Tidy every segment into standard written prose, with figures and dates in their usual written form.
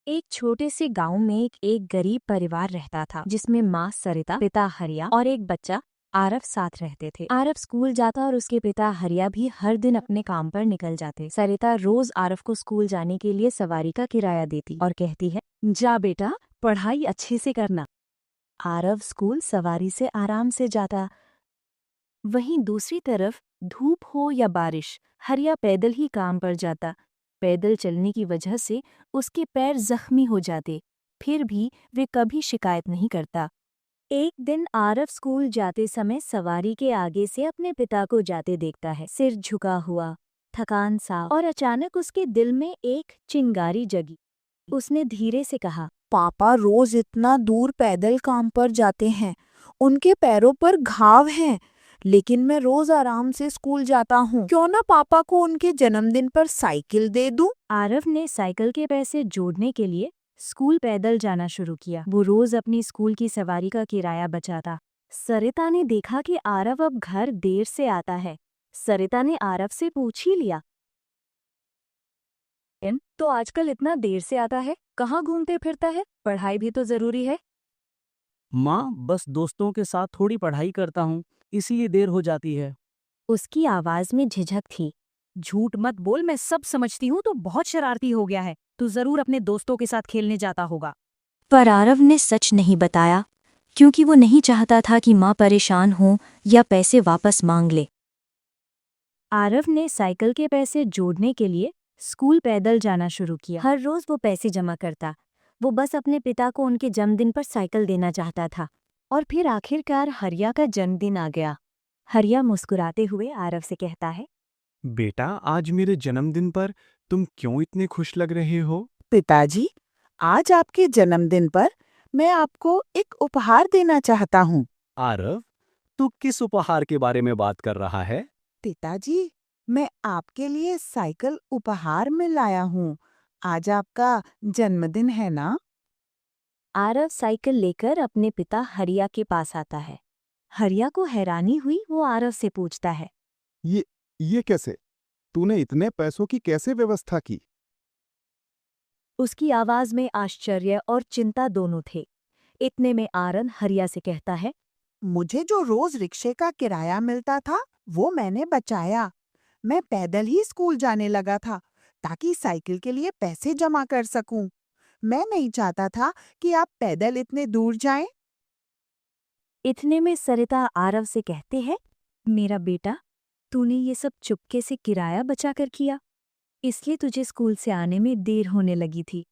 एक छोटे से गांव में एक गरीब परिवार रहता था जिसमें माँ सरिता, पिता हरिया और एक बच्चा आरव साथ रहते थे। आरव स्कूल जाता और उसके पिता हरिया भी हर दिन अपने काम पर निकल जाते। सरिता रोज आरव को स्कूल जाने के लिए सवारी का किराया देती और कहती है, जा बेटा, पढ़ाई अच्छे से करना। आरव स्कूल सवारी से आराम से जाता। वहीं दूसरी तरफ धूप हो या बारिश, हरिया पैदल ही काम पर जाता। पैदल चलने की वजह से उसके पैर जख्मी हो जाते, फिर भी वे कभी शिकायत नहीं करता। एक दिन आरव स्कूल जाते समय सवारी के आगे से अपने पिता को जाते देखता है, सिर झुका हुआ, थकान सा, और अचानक उसके दिल में एक चिंगारी जगी। उसने धीरे से कहा, पापा रोज इतना दूर पैदल काम पर जाते हैं, उनके पैरों पर घाव हैं, लेकिन मैं रोज आराम से स्कूल जाता हूँ। क्यों ना पापा को उनके जन्मदिन पर साइकिल दे दूं? आरव ने साइकिल के पैसे जोड़ने के लिए स्कूल पैदल जाना शुरू किया। वो रोज अपनी स्कूल की सवारी का किराया बचाता। सरिता ने देखा कि आरव अब घर देर से आता है। सरिता ने आरव से पूछ ही लिया, तो आजकल इतना देर से आता है, कहाँ घूमते फिरता है? पढ़ाई भी तो जरूरी है। माँ, बस दोस्तों के साथ थोड़ी पढ़ाई करता हूँ, इसीलिए देर हो जाती है। उसकी आवाज में झिझक थी। झूठ मत बोल, मैं सब समझती हूँ, तो बहुत शरारती हो गया है। तू जरूर अपने दोस्तों के साथ खेलने जाता होगा। पर आरव ने सच नहीं बताया, क्योंकि वो नहीं चाहता था कि माँ परेशान हो या पैसे वापस मांग ले। आरव ने साइकिल के पैसे जोड़ने के लिए स्कूल पैदल जाना शुरू किया। हर रोज वो पैसे जमा करता। वो बस अपने पिता को उनके जन्मदिन पर साइकिल देना चाहता था। और फिर आखिरकार हरिया का जन्मदिन आ गया। हरिया मुस्कुराते हुए आरव से कहता है, बेटा, आज मेरे जन्मदिन पर तुम क्यों इतने खुश लग रहे हो? पिताजी, आज आपके जन्मदिन पर मैं आपको एक उपहार देना चाहता हूँ। आरव, तू किस उपहार के बारे में बात कर रहा है? पिताजी, मैं आपके लिए साइकिल उपहार में लाया हूँ। आज आपका जन्मदिन है ना? आरव साइकिल लेकर अपने पिता हरिया के पास आता है। हरिया को हैरानी हुई। वो आरव से पूछता है, ये कैसे? तूने इतने पैसों की कैसे व्यवस्था की? उसकी आवाज में आश्चर्य और चिंता दोनों थे। इतने में आरन हरिया से कहता है, मुझे जो रोज रिक्शे का किराया मिलता था, वो मैंने बचाया। मैं पैदल ही स्कूल जाने लगा था, ताकि साइकिल के लिए पैसे जमा कर सकूं। मैं नहीं चाहता था कि आप पैदल इतने दूर जाएं। इतने में सरिता आरव से कहते हैं, मेरा बेटा, तूने ये सब चुपके से किराया बचाकर किया, इसलिए तुझे स्कूल से आने में देर होने लगी थी,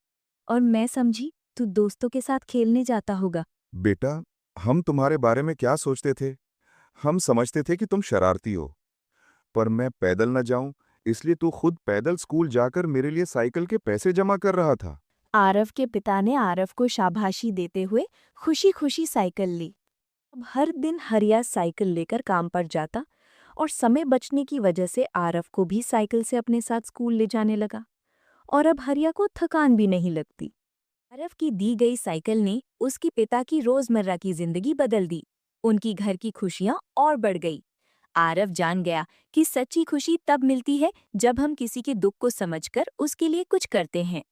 और मैं समझी तू दोस्तों के साथ खेलने जाता होगा। बेटा, हम तुम्हारे बारे में क्या सोचते थे? हम समझते थे कि तुम शरारती हो। पर मैं पैदल न जाऊं, इसलिए तू खुद पैदल स्कूल जाकर मेरे लिए साइकिल के पैसे जमा कर रहा था। आरव के पिता ने आरव को शाबाशी देते हुए खुशी खुशी साइकिल ली। अब हर दिन हरिया साइकिल लेकर काम पर जाता, और समय बचने की वजह से आरव को भी साइकिल से अपने साथ स्कूल ले जाने लगा, और अब हरिया को थकान भी नहीं लगती। आरव की दी गई साइकिल ने उसके पिता की रोजमर्रा की जिंदगी बदल दी। उनकी घर की खुशियां और बढ़ गई। आरव जान गया कि सच्ची खुशी तब मिलती है जब हम किसी के दुख को समझकर उसके लिए कुछ करते हैं।